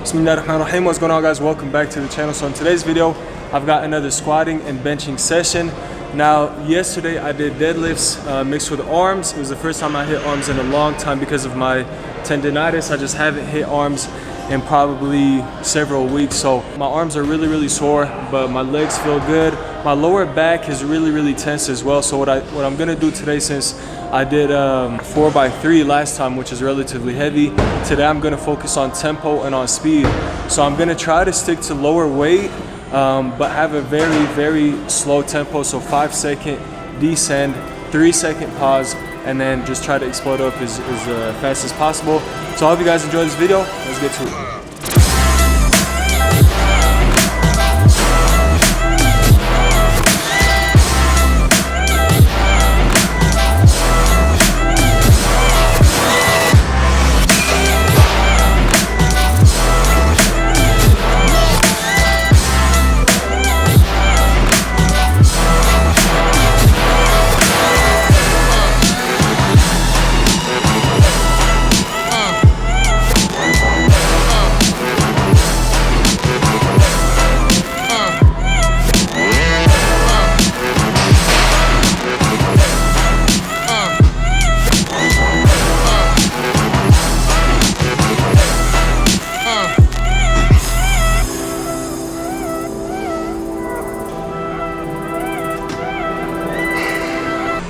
Bismillahirrahmanirrahim. What's going on, guys? Welcome back to the channel. So in today's video, I've got another squatting and benching session. Now, yesterday I did deadlifts mixed with arms. It was the first time I hit arms in a long time because of my tendinitis. I just haven't hit arms in probably several weeks. So my arms are really sore, but my legs feel good. My lower back is really tense as well. So what I'm gonna do today, since I did 4x3 last time, which is relatively heavy, today I'm gonna focus on tempo and on speed. So I'm gonna try to stick to lower weight, but have a very slow tempo. So 5-second descend, 3-second pause, and then just try to explode up as fast as possible. So I hope you guys enjoy this video. Let's get to it.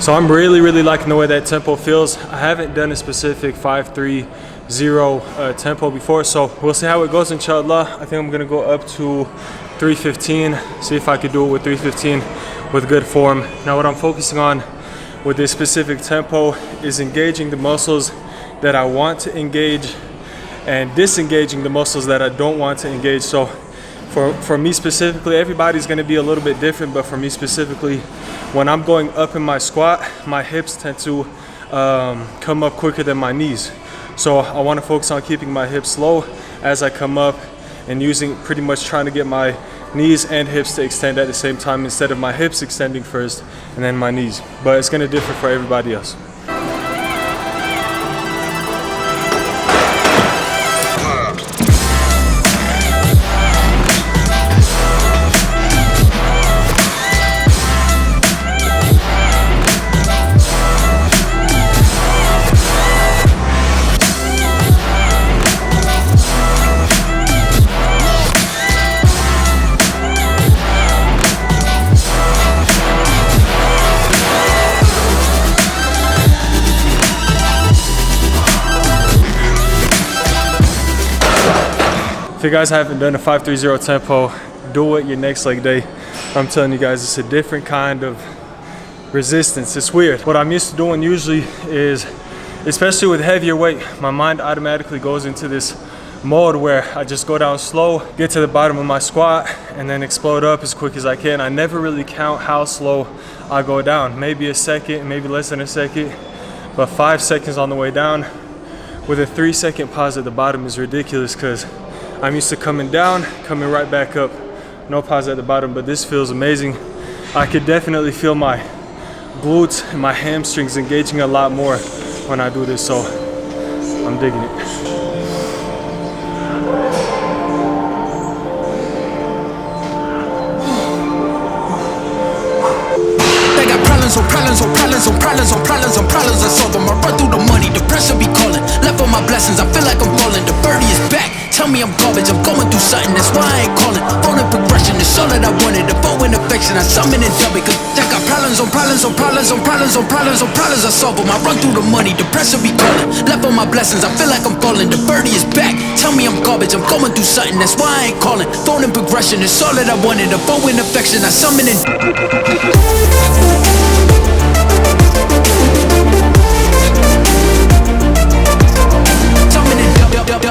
So I'm really liking the way that tempo feels. I haven't done a specific 5-3-0 tempo before, so we'll see how it goes, inshallah. I think I'm gonna go up to 315, see if I could do it with 315 with good form. Now what I'm focusing on with this specific tempo is engaging the muscles that I want to engage and disengaging the muscles that I don't want to engage. So for me specifically, everybody's gonna be a little bit different, but for me specifically, when I'm going up in my squat, my hips tend to come up quicker than my knees. So I wanna focus on keeping my hips low as I come up and pretty much trying to get my knees and hips to extend at the same time instead of my hips extending first and then my knees. But it's gonna differ for everybody else. If you guys haven't done a 5-3-0 tempo, do it your next leg day. I'm telling you guys, it's a different kind of resistance. It's weird. What I'm used to doing usually is, especially with heavier weight, my mind automatically goes into this mode where I just go down slow, get to the bottom of my squat, and then explode up as quick as I can. I never really count how slow I go down. Maybe a second, maybe less than a second, but 5 seconds on the way down with a 3-second pause at the bottom is ridiculous, because I'm used to coming down, coming right back up, no pause at the bottom, but this feels amazing. I could definitely feel my glutes and my hamstrings engaging a lot more when I do this, so I'm digging it. Problems I solve them. I run through the money, the pressure be calling. Left on my blessings, I feel like I'm falling. The birdie is back, tell me I'm garbage. I'm going through something, that's why I ain't calling. Phone and progression, it's all that I wanted. The phone and affection, I summon and dub it. Cause I got problems I solve them. I run through the money, the pressure be calling. Left on my blessings, I feel like I'm falling. The birdie is back, tell me I'm garbage. I'm going through something, that's why I ain't calling. Phone and progression, it's all that I wanted. The phone and affection, I summon and dub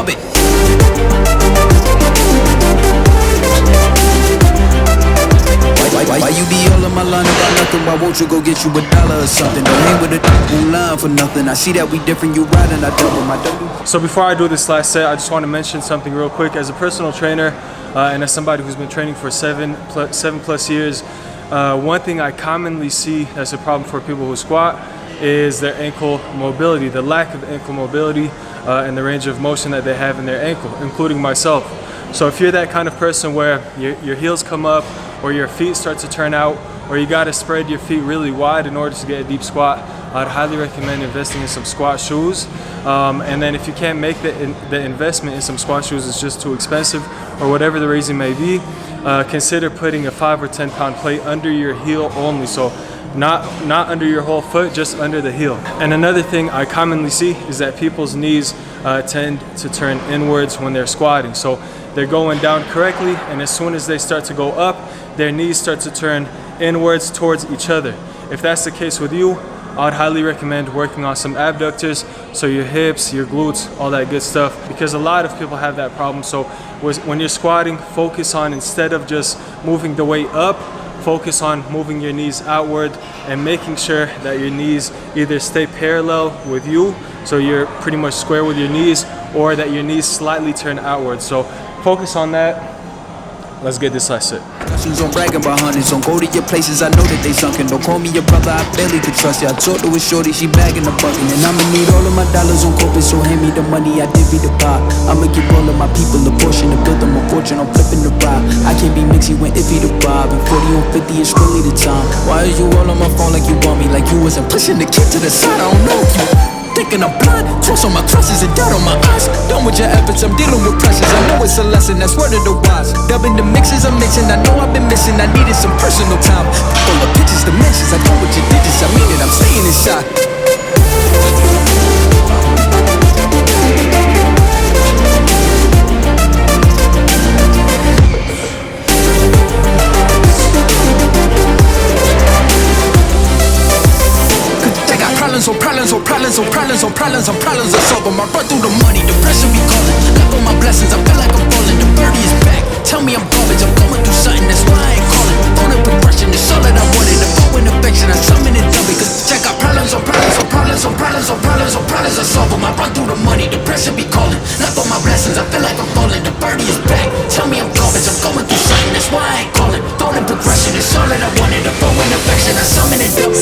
it. Why you be all in my line about nothing? Why won't you go get you $1 or something? Don't hang with a line for nothing. I see that we different, you riding, I double my W. So before I do this last set, I just want to mention something real quick. As a personal trainer and as somebody who's been training for 7+ years, one thing I commonly see that's a problem for people who squat is their ankle mobility, the lack of ankle mobility and the range of motion that they have in their ankle, including myself. So if you're that kind of person where your heels come up or your feet start to turn out, or you gotta spread your feet really wide in order to get a deep squat, I'd highly recommend investing in some squat shoes. And then if you can't make the investment in some squat shoes, it's just too expensive, or whatever the reason may be, consider putting a 5 or 10 pound plate under your heel only. So not under your whole foot, just under the heel. And another thing I commonly see is that people's knees tend to turn inwards when they're squatting. So they're going down correctly, and as soon as they start to go up, their knees start to turn inwards towards each other. If that's the case with you, I'd highly recommend working on some abductors, so your hips, your glutes, all that good stuff, because a lot of people have that problem. So when you're squatting, focus on, instead of just moving the weight up, focus on moving your knees outward and making sure that your knees either stay parallel with you, so you're pretty much square with your knees, or that your knees slightly turn outward. So focus on that. Let's get this last set. On bragging about hundreds, don't go to your places, I know that they sunken. Don't call me your brother, I barely could trust you. I talked to a shorty, she bagging the bucket, and I'ma need all of my dollars on corporate, so hand me the money, I did be the pop. I'ma give all of my people a portion to build them a fortune, I'm flipping the rock. I can't be mixy when iffy the bob, and 40 on 50 is really the time. Why are you all on my phone like you want me, like you wasn't pushing the kid to the side? I don't know if you thinking I'm blind, cross on my crosses and doubt on my eyes. Done with your efforts, I'm dealing with pressures. I know it's a lesson, that's word of the wise. Dubbing the mixes I'm mixing, I know I've been missing. I needed some personal time. Full of pictures, dimensions, I know what your digits, I mean it, I'm staying inside. Problems I solve them. I run through the money, the pressure be calling. Left on my blessings, I feel like I'm falling. The birdie is back, tell me I'm garbage. I'm going through something, that's why I ain't calling. Phone and progression, it's all that I wanted. The flow and affection, I summon it double. Cause check out problems I solve them. I run through the money, the pressure be calling. Left on my blessings, I feel like I'm falling. The birdie is back, tell me I'm garbage. I'm going through something, that's why I ain't calling. Phone and progression, it's all that I wanted. The flow and affection, I summon it double.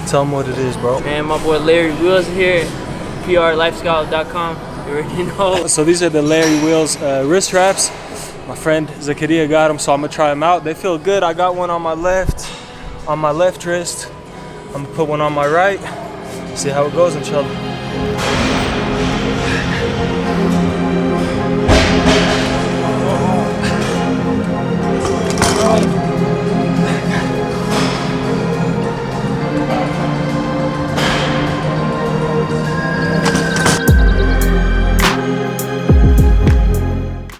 Tell them what it is, bro. Man, my boy Larry Wheels here, PRLifescout.com. You already know. So these are the Larry Wheels wrist wraps. My friend Zakaria got them, so I'm gonna try them out. They feel good. I got one on my left wrist. I'm gonna put one on my right. See how it goes, inshallah.